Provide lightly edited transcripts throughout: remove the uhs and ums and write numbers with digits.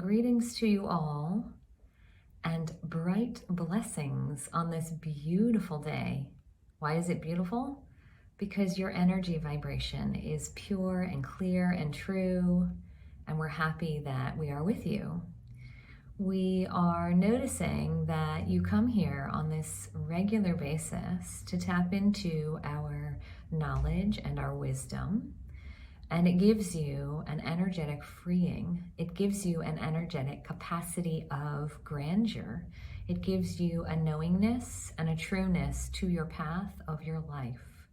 Greetings to you all and bright blessings on this beautiful day. Why is it beautiful? Because your energy vibration is pure and clear and true, and we're happy that we are with you. We are noticing that you come here on this regular basis to tap into our knowledge and our wisdom. And it gives you an energetic freeing. It gives you an energetic capacity of grandeur. It gives you a knowingness and a trueness to your path of your life.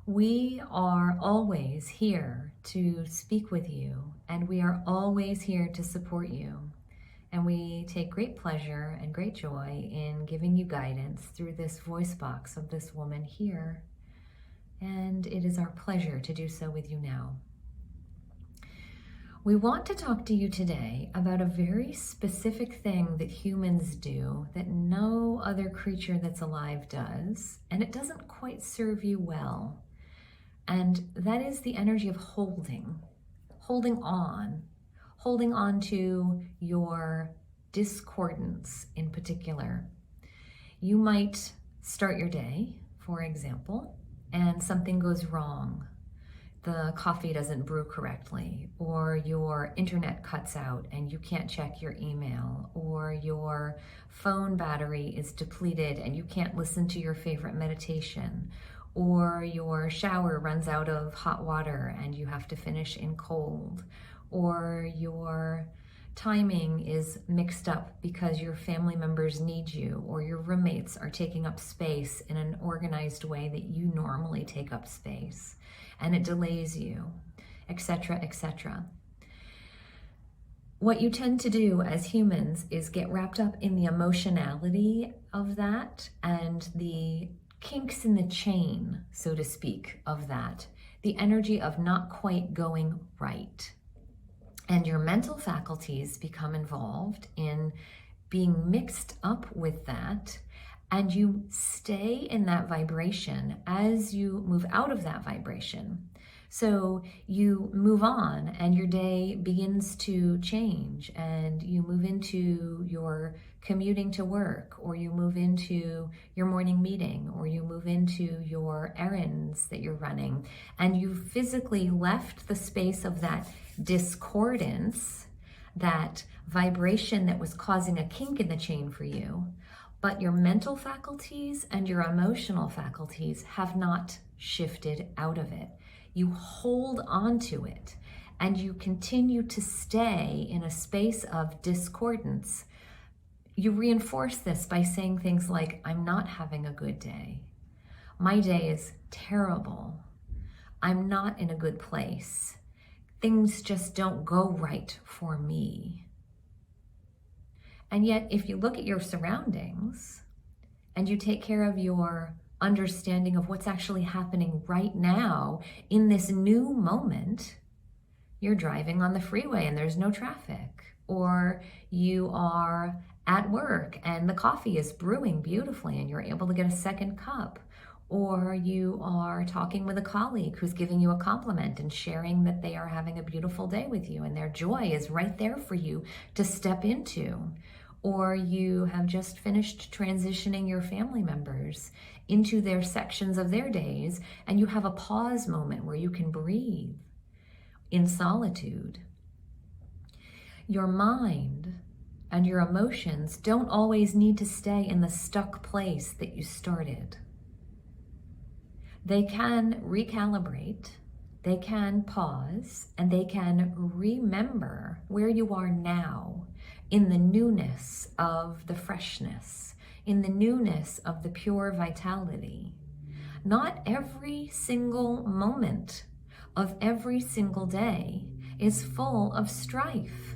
We are always here to speak with you, and we are always here to support you. And we take great pleasure and great joy in giving you guidance through this voice box of this woman here. And it is our pleasure to do so with you now. We want to talk to you today about a very specific thing that humans do that no other creature that's alive does, and it doesn't quite serve you well. And that is the energy of holding on to your discordance in particular. You might start your day, for example, and something goes wrong. The coffee doesn't brew correctly, or your internet cuts out and you can't check your email, or your phone battery is depleted and you can't listen to your favorite meditation, or your shower runs out of hot water and you have to finish in cold, or your timing is mixed up because your family members need you, or your roommates are taking up space in an organized way that you normally take up space, and it delays you, etc., etc. What you tend to do as humans is get wrapped up in the emotionality of that and the kinks in the chain, so to speak, of that, the energy of not quite going right. And your mental faculties become involved in being mixed up with that, and you stay in that vibration as you move out of that vibration. So you move on and your day begins to change, and you move into your commuting to work, or you move into your morning meeting, or you move into your errands that you're running, and you physically left the space of that discordance, that vibration that was causing a kink in the chain for you, but your mental faculties and your emotional faculties have not shifted out of it. You hold on to it and you continue to stay in a space of discordance. You reinforce this by saying things like, I'm not having a good day. My day is terrible. I'm not in a good place. Things just don't go right for me. And yet, if you look at your surroundings and you take care of your understanding of what's actually happening right now in this new moment, you're driving on the freeway and there's no traffic, or you are at work and the coffee is brewing beautifully and you're able to get a second cup, or you are talking with a colleague who's giving you a compliment and sharing that they are having a beautiful day with you and their joy is right there for you to step into, or you have just finished transitioning your family members into their sections of their days and you have a pause moment where you can breathe in solitude. Your mind and your emotions don't always need to stay in the stuck place that you started. They can recalibrate, they can pause, and they can remember where you are now in the newness of the freshness, in the newness of the pure vitality. Not every single moment of every single day is full of strife.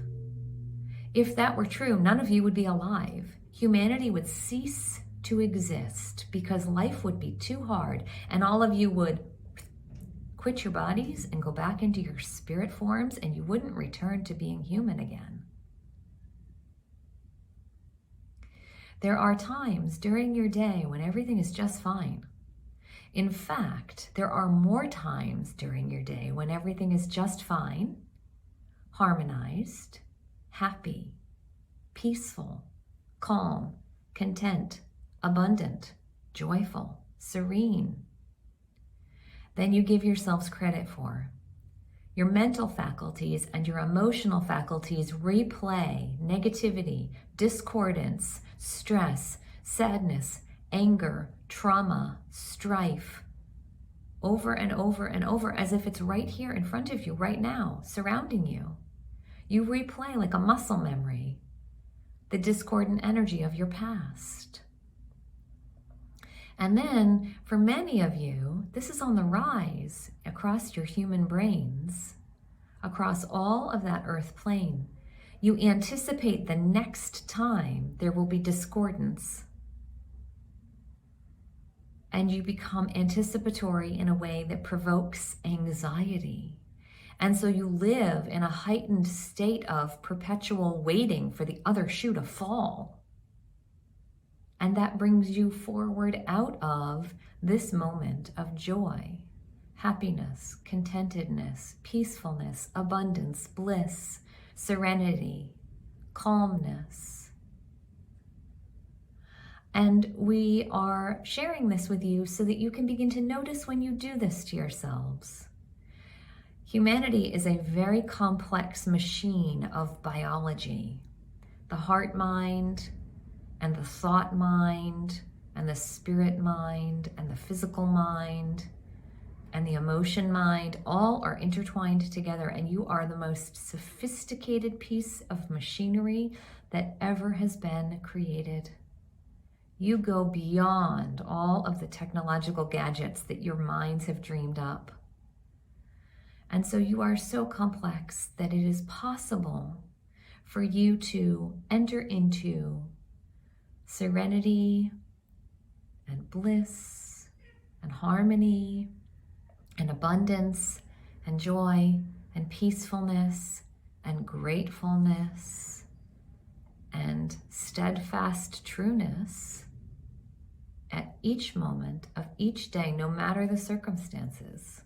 If that were true, none of you would be alive. Humanity would cease to exist because life would be too hard and all of you would quit your bodies and go back into your spirit forms and you wouldn't return to being human again. There are times during your day when everything is just fine. In fact, there are more times during your day when everything is just fine, harmonized, happy, peaceful, calm, content, abundant, joyful, serene, than you give yourselves credit for. Your mental faculties and your emotional faculties replay negativity, discordance, stress, sadness, anger, trauma, strife, over and over and over, as if it's right here in front of you, right now, surrounding you. You replay like a muscle memory the discordant energy of your past. And then, for many of you, this is on the rise across your human brains, across all of that earth plane. You anticipate the next time there will be discordance. And you become anticipatory in a way that provokes anxiety. And so you live in a heightened state of perpetual waiting for the other shoe to fall. And that brings you forward out of this moment of joy, happiness, contentedness, peacefulness, abundance, bliss, serenity, calmness. And we are sharing this with you so that you can begin to notice when you do this to yourselves. Humanity is a very complex machine of biology. The heart mind, and the thought mind, and the spirit mind, and the physical mind, and the emotion mind, all are intertwined together, and you are the most sophisticated piece of machinery that ever has been created. You go beyond all of the technological gadgets that your minds have dreamed up. And so you are so complex that it is possible for you to enter into serenity and bliss and harmony and abundance and joy and peacefulness and gratefulness and steadfast trueness at each moment of each day, no matter the circumstances.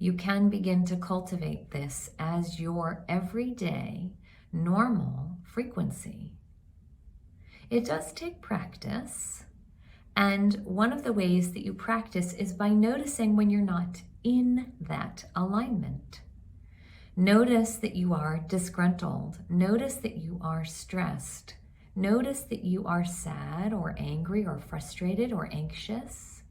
You can begin to cultivate this as your everyday, normal frequency. It does take practice, and one of the ways that you practice is by noticing when you're not in that alignment. Notice that you are disgruntled. Notice that you are stressed. Notice that you are sad or angry or frustrated or anxious.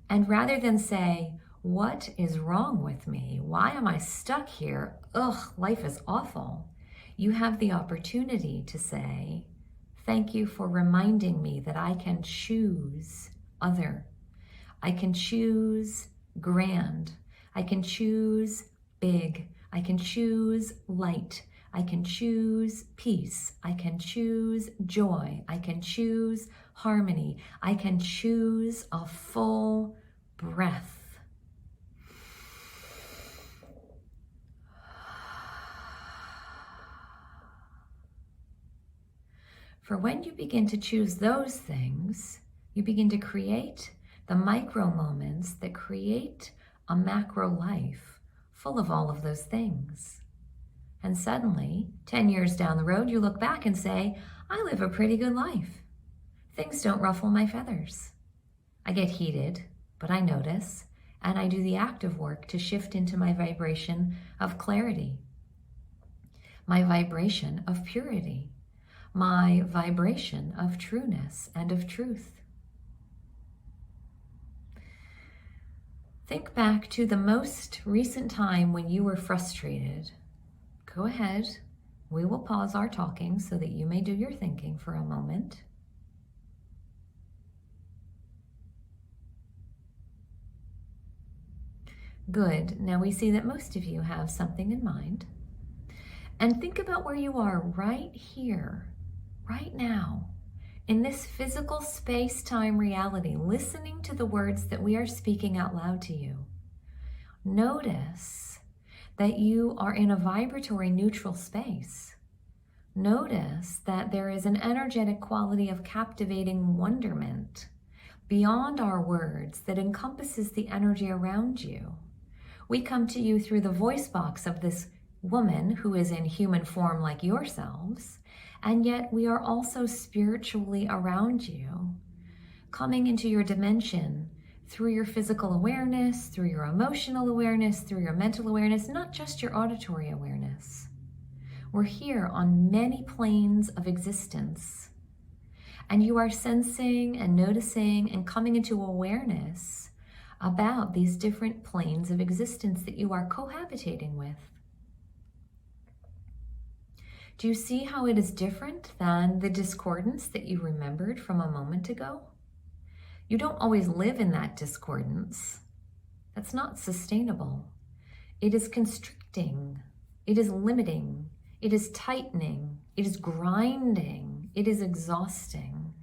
And rather than say, what is wrong with me? Why am I stuck here? Ugh, life is awful. You have the opportunity to say, thank you for reminding me that I can choose other. I can choose grand. I can choose big. I can choose light. I can choose peace. I can choose joy. I can choose harmony. I can choose a full breath. For when you begin to choose those things, you begin to create the micro moments that create a macro life full of all of those things. And suddenly, 10 years down the road, you look back and say, I live a pretty good life. Things don't ruffle my feathers. I get heated, but I notice, and I do the active work to shift into my vibration of clarity, my vibration of purity, my vibration of trueness and of truth. Think back to the most recent time when you were frustrated. Go ahead. We will pause our talking so that you may do your thinking for a moment. Good. Now we see that most of you have something in mind. And think about where you are right here, right now, in this physical space-time reality, listening to the words that we are speaking out loud to you. Notice that you are in a vibratory neutral space. Notice that there is an energetic quality of captivating wonderment beyond our words that encompasses the energy around you. We come to you through the voice box of this woman who is in human form like yourselves, and yet we are also spiritually around you, coming into your dimension through your physical awareness, through your emotional awareness, through your mental awareness, not just your auditory awareness. We're here on many planes of existence, and you are sensing and noticing and coming into awareness about these different planes of existence that you are cohabitating with. Do you see how it is different than the discordance that you remembered from a moment ago? You don't always live in that discordance. That's not sustainable. It is constricting. It is limiting. It is tightening. It is grinding. It is exhausting.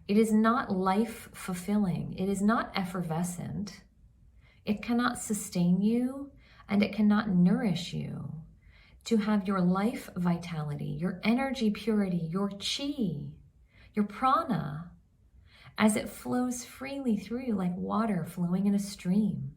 It is not life-fulfilling. It is not effervescent. It cannot sustain you, and it cannot nourish you to have your life vitality, your energy purity, your chi, your prana, as it flows freely through you like water flowing in a stream.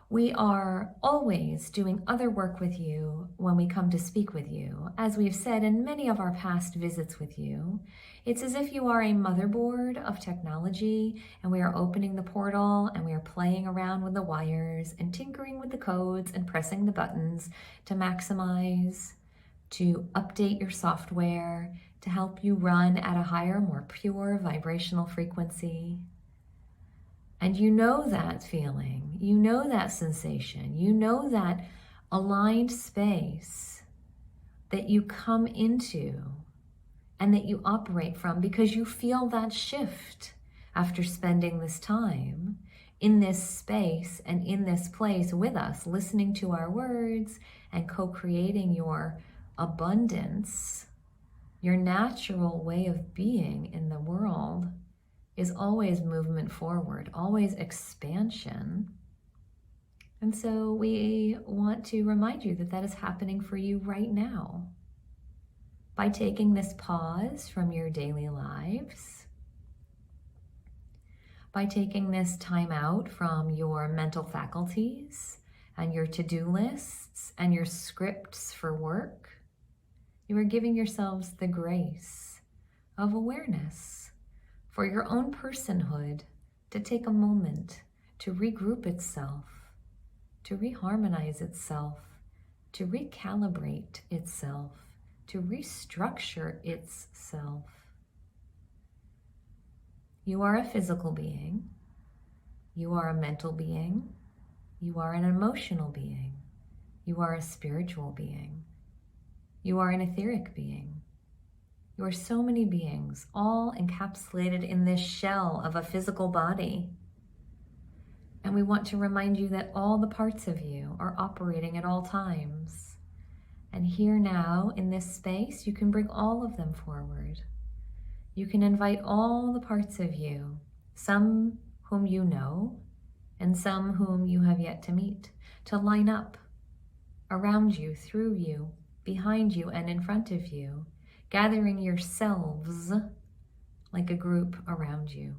We are always doing other work with you when we come to speak with you. As we've said in many of our past visits with you, it's as if you are a motherboard of technology, and we are opening the portal and we are playing around with the wires and tinkering with the codes and pressing the buttons to maximize, to update your software, to help you run at a higher, more pure vibrational frequency. And you know that feeling, you know that sensation, you know that aligned space that you come into and that you operate from, because you feel that shift after spending this time in this space and in this place with us, listening to our words and co-creating your abundance. Your natural way of being in the world is always movement forward, always expansion. And so we want to remind you that that is happening for you right now. By taking this pause from your daily lives, by taking this time out from your mental faculties and your to-do lists and your scripts for work, you are giving yourselves the grace of awareness for your own personhood to take a moment to regroup itself, to reharmonize itself, to recalibrate itself, to restructure itself. You are a physical being, you are a mental being, you are an emotional being, you are a spiritual being, you are an etheric being. You are so many beings, all encapsulated in this shell of a physical body. And we want to remind you that all the parts of you are operating at all times. And here now, in this space, you can bring all of them forward. You can invite all the parts of you, some whom you know, and some whom you have yet to meet, to line up around you, through you, behind you, and in front of you, gathering yourselves like a group around you.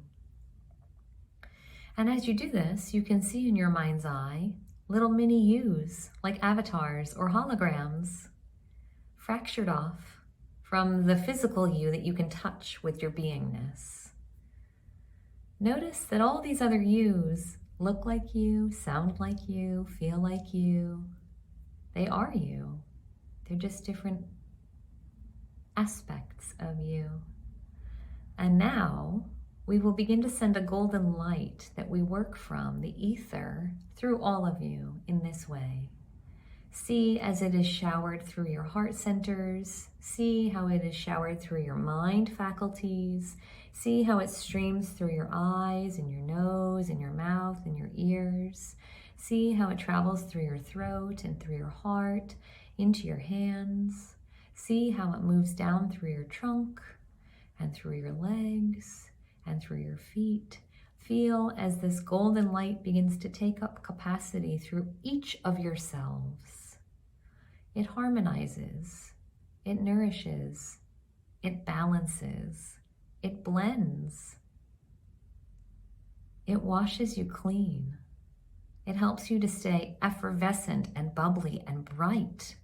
And as you do this, you can see in your mind's eye little mini yous, like avatars or holograms, fractured off from the physical you that you can touch with your beingness. Notice that all these other yous look like you, sound like you, feel like you. They are you. They're just different aspects of you. And now we will begin to send a golden light that we work from the ether through all of you in this way. See as it is showered through your heart centers. See how it is showered through your mind faculties. See how it streams through your eyes and your nose and your mouth and your ears. See how it travels through your throat and through your heart into your hands. See how it moves down through your trunk and through your legs and through your feet. Feel as this golden light begins to take up capacity through each of yourselves. It harmonizes, it nourishes, it balances, it blends, it washes you clean. It helps you to stay effervescent and bubbly and bright.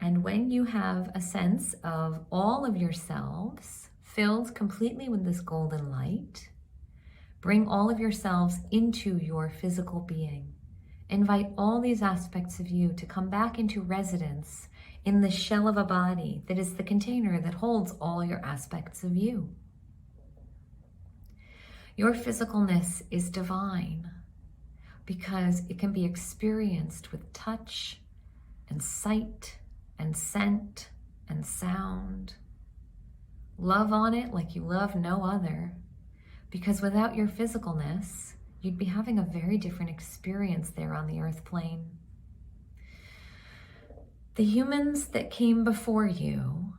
And when you have a sense of all of yourselves filled completely with this golden light, bring all of yourselves into your physical being. Invite all these aspects of you to come back into residence in the shell of a body that is the container that holds all your aspects of you. Your physicalness is divine because it can be experienced with touch and sight and scent and sound. Love on it like you love no other, because without your physicalness, you'd be having a very different experience there on the earth plane. The humans that came before you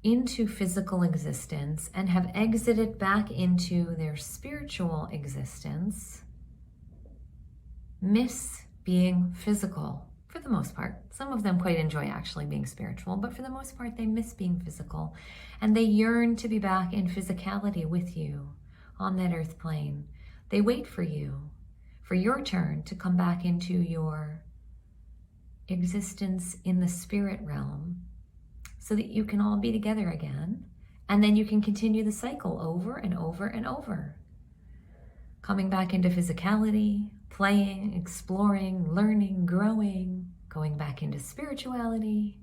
into physical existence and have exited back into their spiritual existence miss being physical for the most part. Some of them quite enjoy actually being spiritual, but for the most part they miss being physical, and they yearn to be back in physicality with you on that earth plane. They wait for you, for your turn to come back into your existence in the spirit realm so that you can all be together again, and then you can continue the cycle over and over and over. Coming back into physicality, playing, exploring, learning, growing, going back into spirituality,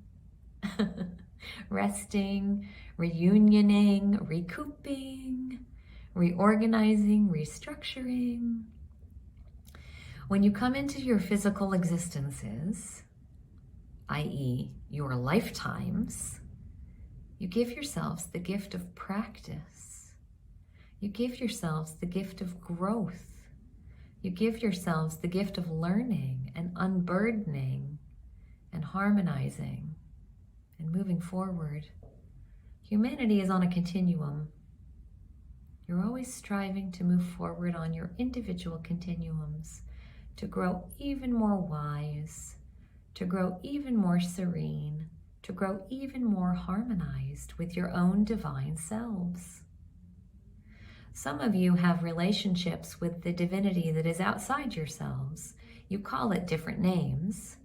resting, reunioning, recouping, reorganizing, restructuring. When you come into your physical existences, i.e. your lifetimes, you give yourselves the gift of practice. You give yourselves the gift of growth. You give yourselves the gift of learning and unburdening and harmonizing and moving forward. Humanity is on a continuum. You're always striving to move forward on your individual continuums, to grow even more wise, to grow even more serene, to grow even more harmonized with your own divine selves. Some of you have relationships with the divinity that is outside yourselves. You call it different names: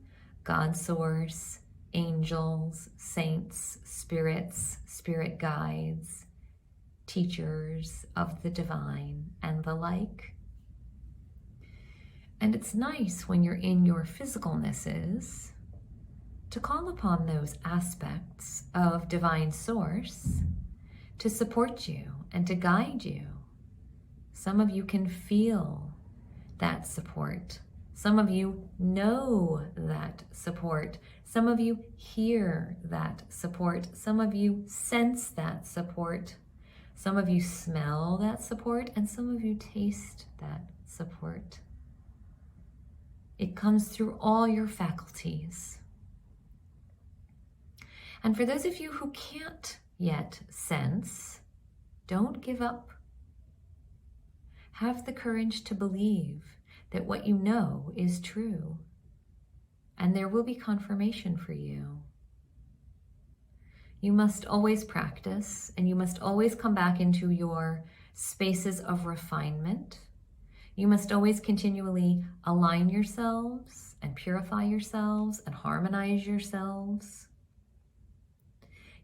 God Source, angels, saints, spirits, spirit guides, teachers of the divine, and the like. And it's nice when you're in your physicalnesses to call upon those aspects of divine source to support you and to guide you. Some of you can feel that support. Some of you know that support. Some of you hear that support. Some of you sense that support. Some of you smell that support, and some of you taste that support. It comes through all your faculties. And for those of you who can't yet sense, don't give up. Have the courage to believe that what you know is true, and there will be confirmation for you. You must always practice, and you must always come back into your spaces of refinement. You must always continually align yourselves and purify yourselves and harmonize yourselves.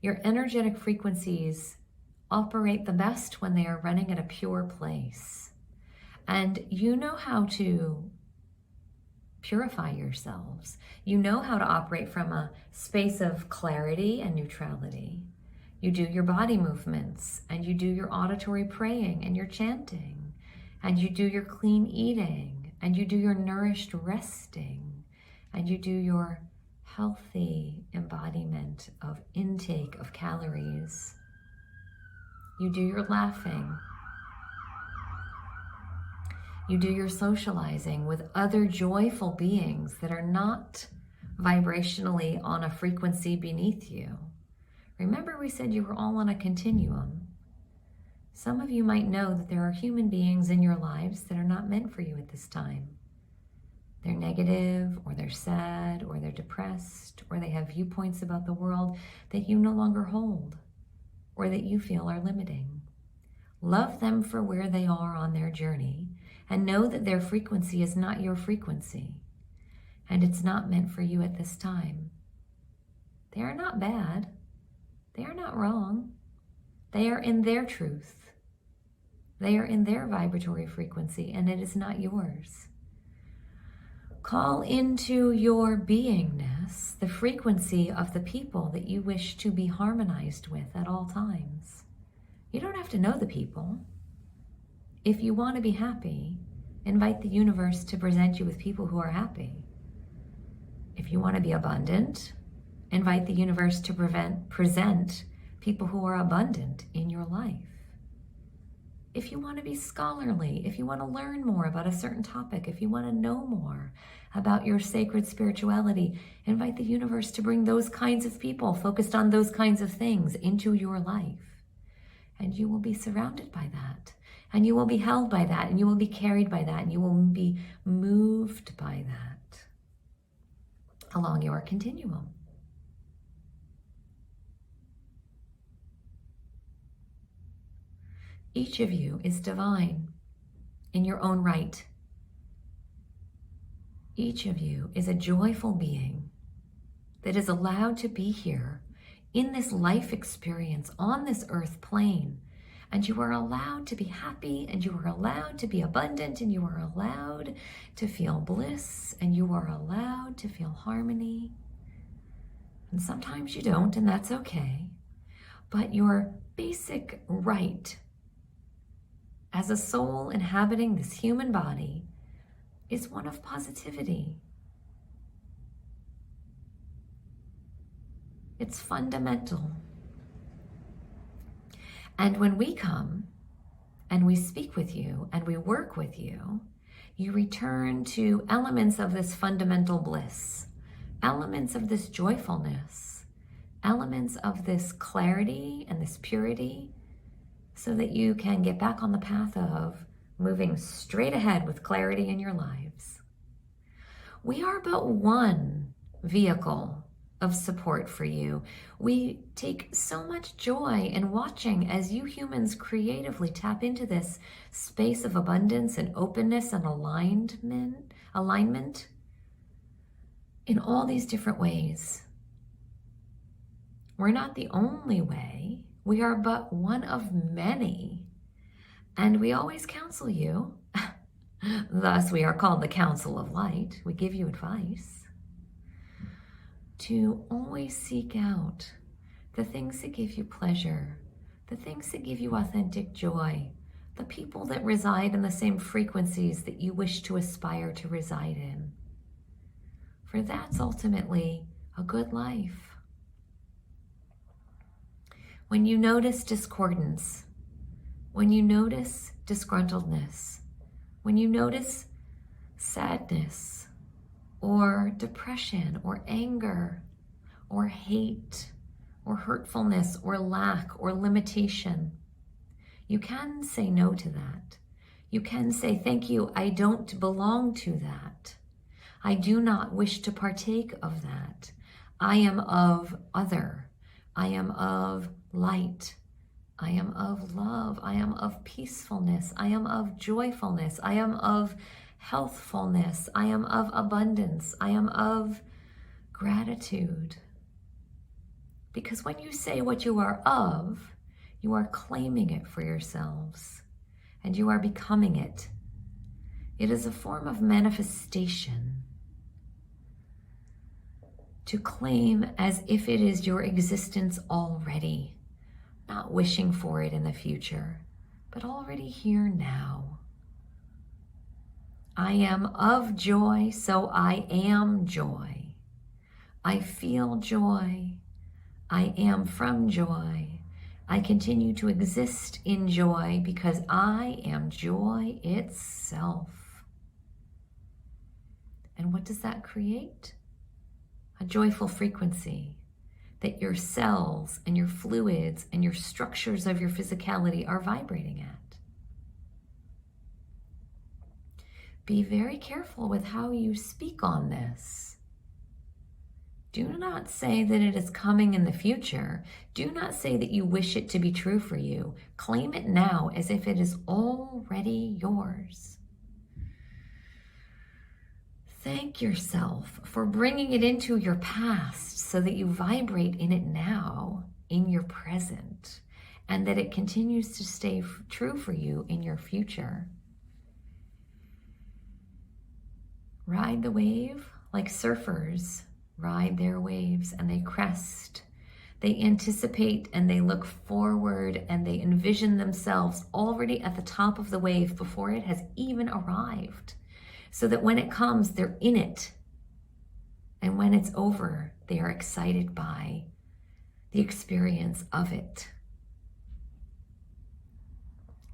Your energetic frequencies operate the best when they are running at a pure place. And you know how to purify yourselves. You know how to operate from a space of clarity and neutrality. You do your body movements, and you do your auditory praying and your chanting, and you do your clean eating, and you do your nourished resting, and you do your healthy embodiment of intake of calories. You do your laughing. You do your socializing with other joyful beings that are not vibrationally on a frequency beneath you. Remember, we said you were all on a continuum. Some of you might know that there are human beings in your lives that are not meant for you at this time. They're negative, or they're sad, or they're depressed, or they have viewpoints about the world that you no longer hold, or that you feel are limiting. Love them for where they are on their journey, and know that their frequency is not your frequency, and it's not meant for you at this time. They are not bad. They are not wrong. They are in their truth. They are in their vibratory frequency, and it is not yours. Call into your beingness the frequency of the people that you wish to be harmonized with at all times. You don't have to know the people. If you want to be happy, invite the universe to present you with people who are happy. If you want to be abundant, invite the universe to present people who are abundant in your life. If you want to be scholarly, if you want to learn more about a certain topic, if you want to know more about your sacred spirituality, invite the universe to bring those kinds of people focused on those kinds of things into your life. And you will be surrounded by that. And you will be held by that. And you will be carried by that. And you will be moved by that along your continuum. Each of you is divine in your own right. Each of you is a joyful being that is allowed to be here in this life experience on this earth plane. And you are allowed to be happy, and you are allowed to be abundant, and you are allowed to feel bliss, and you are allowed to feel harmony. And sometimes you don't, and that's okay. But your basic right as a soul inhabiting this human body is one of positivity. It's fundamental. And when we come and we speak with you and we work with you, you return to elements of this fundamental bliss, elements of this joyfulness, elements of this clarity and this purity, so that you can get back on the path of moving straight ahead with clarity in your lives. We are but one vehicle of support for you. We take so much joy in watching as you humans creatively tap into this space of abundance and openness and alignment in all these different ways. We're not the only way. We are but one of many, and we always counsel you. Thus, we are called the Council of Light. We give you advice to always seek out the things that give you pleasure, the things that give you authentic joy, the people that reside in the same frequencies that you wish to aspire to reside in. For that's ultimately a good life. When you notice discordance, when you notice disgruntledness, when you notice sadness or depression or anger or hate or hurtfulness or lack or limitation, you can say no to that. You can say, thank you, I don't belong to that. I do not wish to partake of that. I am of other. I am of light. I am of love. I am of peacefulness. I am of joyfulness. I am of healthfulness. I am of abundance. I am of gratitude. Because when you say what you are of, you are claiming it for yourselves, and you are becoming it. It is a form of manifestation to claim as if it is your existence already. Not wishing for it in the future, but already here now. I am of joy, so I am joy. I feel joy. I am from joy. I continue to exist in joy because I am joy itself. And what does that create? A joyful frequency that your cells and your fluids and your structures of your physicality are vibrating at. Be very careful with how you speak on this. Do not say that it is coming in the future. Do not say that you wish it to be true for you. Claim it now as if it is already yours. Thank yourself for bringing it into your past so that you vibrate in it now, in your present, and that it continues to stay true for you in your future. Ride the wave like surfers ride their waves, and they crest. They anticipate and they look forward and they envision themselves already at the top of the wave before it has even arrived, so that when it comes, they're in it. And when it's over, they are excited by the experience of it.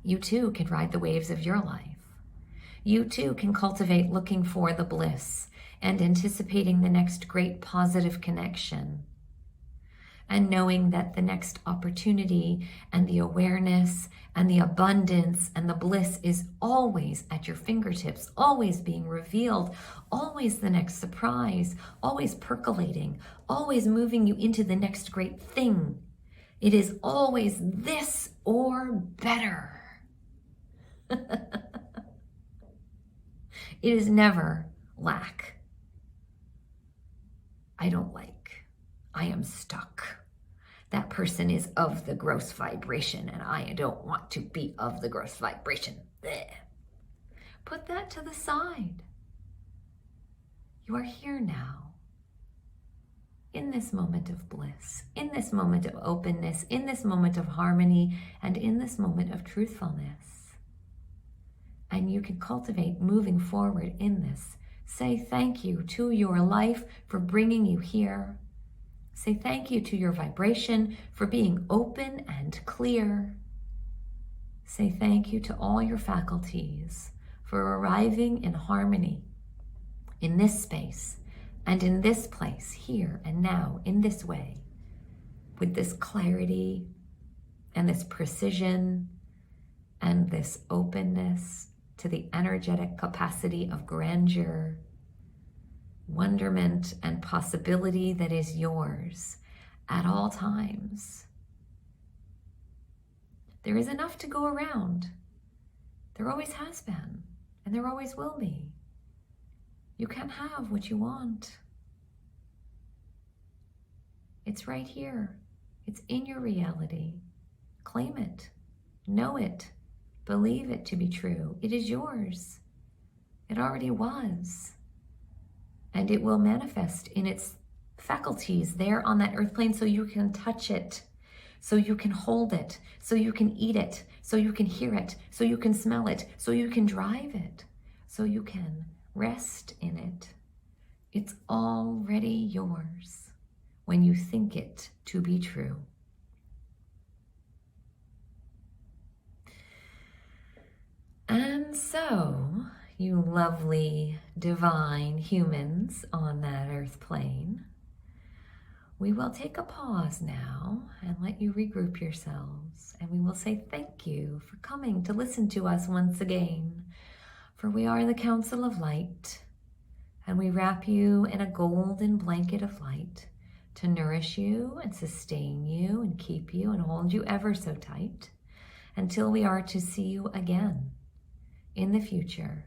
You too can ride the waves of your life. You too can cultivate looking for the bliss and anticipating the next great positive connection, and knowing that the next opportunity and the awareness and the abundance and the bliss is always at your fingertips, always being revealed, always the next surprise, always percolating, always moving you into the next great thing. It is always this or better. It is never lack. I don't like. I am stuck. That person is of the gross vibration and I don't want to be of the gross vibration. Blech. Put that to the side. You are here now, in this moment of bliss, in this moment of openness, in this moment of harmony, and in this moment of truthfulness. And you can cultivate moving forward in this. Say thank you to your life for bringing you here. Say thank you to your vibration for being open and clear. Say thank you to all your faculties for arriving in harmony in this space and in this place, here and now, in this way, with this clarity and this precision and this openness to the energetic capacity of grandeur, wonderment, and possibility that is yours at all times. There is enough to go around. There always has been, and there always will be. You can have what you want. It's right here. It's in your reality. Claim it. Know it. Believe it to be true. It is yours. It already was. And it will manifest in its faculties there on that earth plane so you can touch it, so you can hold it, so you can eat it, so you can hear it, so you can smell it, so you can drive it, so you can rest in it. It's already yours when you think it to be true. And so, you lovely, divine humans on that earth plane, we will take a pause now and let you regroup yourselves. And we will say thank you for coming to listen to us once again. For we are the Council of Light, and we wrap you in a golden blanket of light to nourish you and sustain you and keep you and hold you ever so tight until we are to see you again in the future,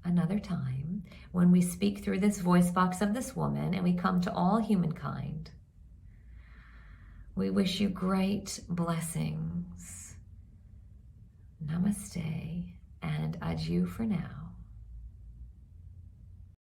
another time, when we speak through this voice box of this woman and we come to all humankind. We wish you great blessings. Namaste and adieu for now.